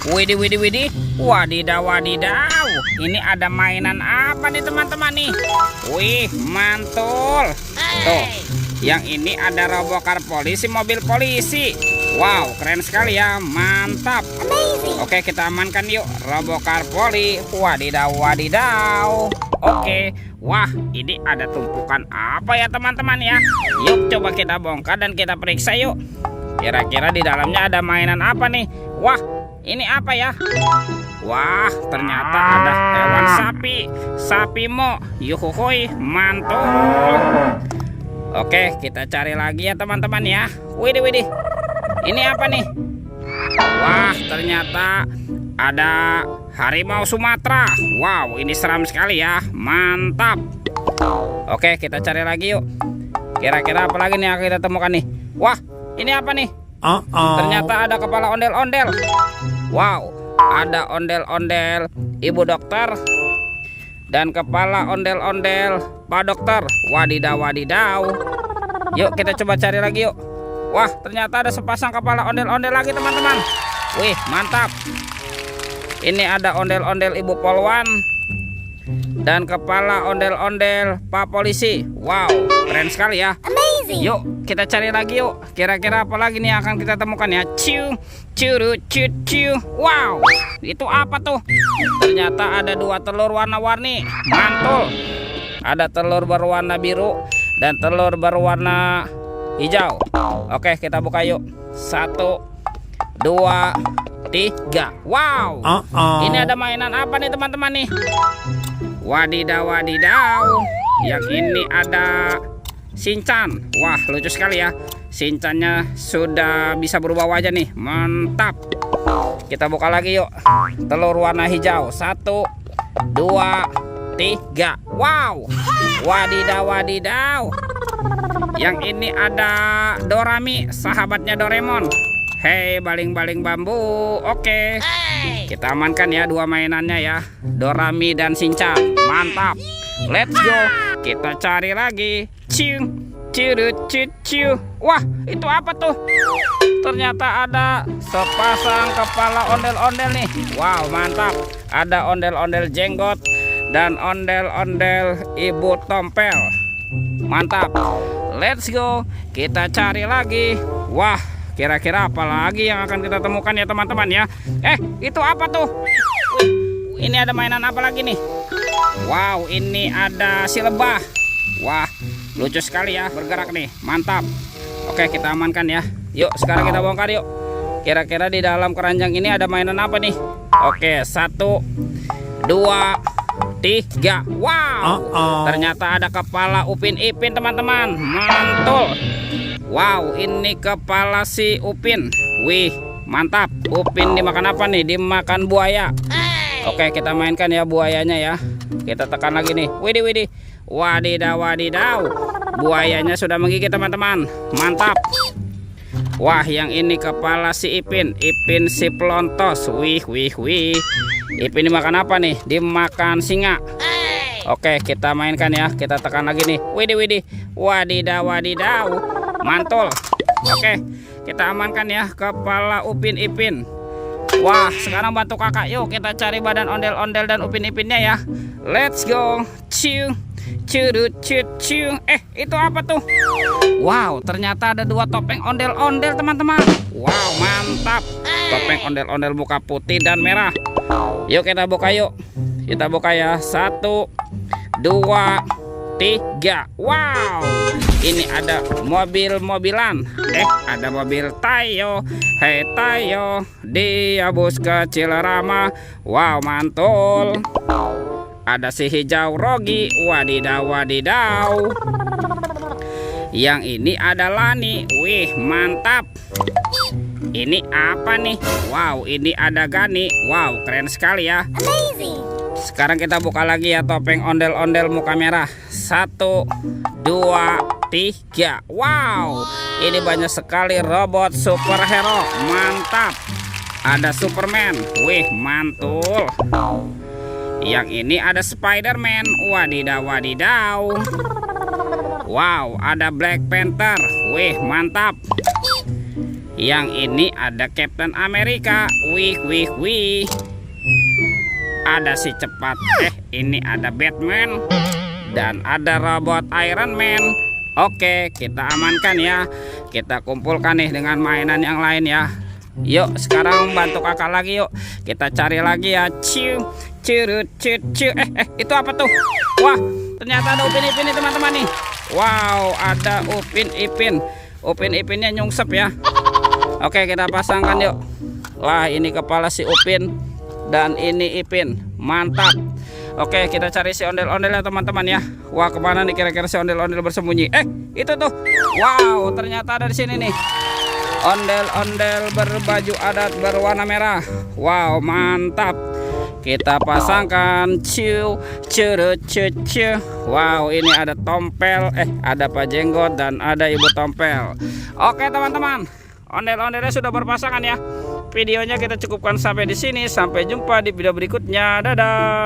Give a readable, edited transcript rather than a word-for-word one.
Widih, widih, widih. Wadidaw, wadidaw. Ini ada mainan apa nih teman-teman nih? Wih, mantul. Tuh, yang ini ada robokar polisi, mobil polisi. Wow, keren sekali ya, mantap. Oke, kita amankan yuk robokar poli. Wadidaw, wadidaw. Oke, wah ini ada tumpukan apa ya teman-teman ya? Yuk coba kita bongkar dan kita periksa yuk. Kira-kira di dalamnya ada mainan apa nih? Wah, ini apa ya? Wah, ternyata ada hewan sapi. Sapi mo. Yuhuhui, mantul. Oke, kita cari lagi ya teman-teman ya. Widih, widih. Ini apa nih? Wah, ternyata ada harimau Sumatera. Wow, ini seram sekali ya. Mantap. Oke, kita cari lagi yuk. Kira-kira apa lagi nih yang kita temukan nih? Wah, ini apa nih? Ternyata ada kepala ondel-ondel. Wow, ada ondel-ondel ibu dokter dan kepala ondel-ondel pak dokter. Wadidaw, wadidaw. Yuk kita coba cari lagi yuk. Wah, ternyata ada sepasang kepala ondel-ondel lagi teman-teman. Wih, mantap. Ini ada ondel-ondel ibu polwan dan kepala ondel-ondel pak polisi. Wow, keren sekali ya. Yuk kita cari lagi yuk. Kira-kira apa lagi nih yang akan kita temukan ya? Ciu, curu, ciu, ciu. Wow, itu apa tuh? Ternyata ada dua telur warna-warni. Mantul. Ada telur berwarna biru dan telur berwarna hijau. Oke, kita buka yuk. 1, 2, 3. Wow, ini ada mainan apa nih teman-teman nih? Wadidaw, wadidaw. Yang ini ada Shinchan. Wah, lucu sekali ya. Shinchannya sudah bisa berubah wajah nih. Mantap. Kita buka lagi yuk. Telur warna hijau. 1, 2, 3. Wow, wadidaw, wadidaw. Yang ini ada Dorami, sahabatnya Doraemon. Hei, baling-baling bambu. Oke, kita amankan ya dua mainannya ya, Dorami dan Shinchan. Mantap. Let's go. Kita cari lagi. Ciu, ciu, ciu, ciu. Wah, itu apa tuh? Ternyata ada sepasang kepala ondel-ondel nih. Wow, mantap. Ada ondel-ondel jenggot dan ondel-ondel ibu tompel. Mantap. Let's go. Kita cari lagi. Wah, kira-kira apa lagi yang akan kita temukan ya teman-teman ya? Itu apa tuh? Wih, ini ada mainan apa lagi nih? Wow, ini ada si lebah. Wah, lucu sekali ya, bergerak nih. Mantap. Oke, kita amankan ya. Yuk, sekarang kita bongkar yuk. Kira-kira di dalam keranjang ini ada mainan apa nih? Oke, 1, 2, 3. Wow, ternyata ada kepala Upin Ipin teman-teman. Mantul. Wow, ini kepala si Upin. Wih, mantap. Upin dimakan apa nih? Dimakan buaya. Oke, kita mainkan ya buayanya ya. Kita tekan lagi nih. Widih, widih. Wadidaw, wadidaw. Buayanya sudah menggigit teman-teman. Mantap. Wah, yang ini kepala si Ipin. Ipin si pelontos. Wih, wih, wih. Ipin dimakan apa nih? Dimakan singa. Oke, kita mainkan ya. Kita tekan lagi nih. Widih, widih. Wadidaw, wadidaw. Mantul. Oke, kita amankan ya kepala Upin Ipin. Wah, sekarang bantu kakak. Yuk kita cari badan ondel-ondel dan Upin Ipinnya ya. Let's go. Ciu, ciu, ciu, ciu. Itu apa tuh? Wow, ternyata ada dua topeng ondel-ondel teman-teman. Wow, mantap. Topeng ondel-ondel muka putih dan merah. Yuk kita buka yuk. Kita buka ya. 1, 2, 3. Wow, ini ada mobil-mobilan. Ada mobil Tayo. Hei Tayo, dia bus kecil ramah. Wow, mantul. Ada si hijau Rogi. Wadidaw, wadidaw. Yang ini ada Lani. Wih, mantap. Ini apa nih? Wow, ini ada Gani. Wow, keren sekali ya. Sekarang kita buka lagi ya topeng ondel-ondel muka merah. 1, 2, 3. Wow, ini banyak sekali robot superhero. Mantap. Ada Superman. Wih, mantul. Yang ini ada Spiderman. Wadidaw, wadidaw. Wow, ada Black Panther. Wih, mantap. Yang ini ada Captain Amerika. Wih, wih, wih. Ada si cepat. Ini ada Batman. Dan ada robot Iron Man. Oke, kita amankan ya. Kita kumpulkan nih dengan mainan yang lain ya. Yuk, sekarang bantu kakak lagi yuk. Kita cari lagi ya. Ciu, curut, cucu. Itu apa tuh? Wah, ternyata ada Upin Ipin nih teman-teman nih. Wow, ada Upin Ipin. Upin Ipinnya nyungsep ya. Oke, kita pasangkan yuk. Wah, ini kepala si Upin dan ini Ipin. Mantap. Oke, kita cari si ondel-ondel ya teman-teman ya. Wah, kemana nih kira-kira si ondel-ondel bersembunyi? Itu tuh. Wow, ternyata ada di sini nih. Ondel-ondel berbaju adat berwarna merah. Wow, mantap. Kita pasangkan. Ciu, curut, cucu. Wow, ini ada tompel. Ada Pak Jenggot dan ada Ibu Tompel. Oke teman-teman, ondel-ondelnya sudah berpasangan ya. Videonya kita cukupkan sampai di sini. Sampai jumpa di video berikutnya. Dadah.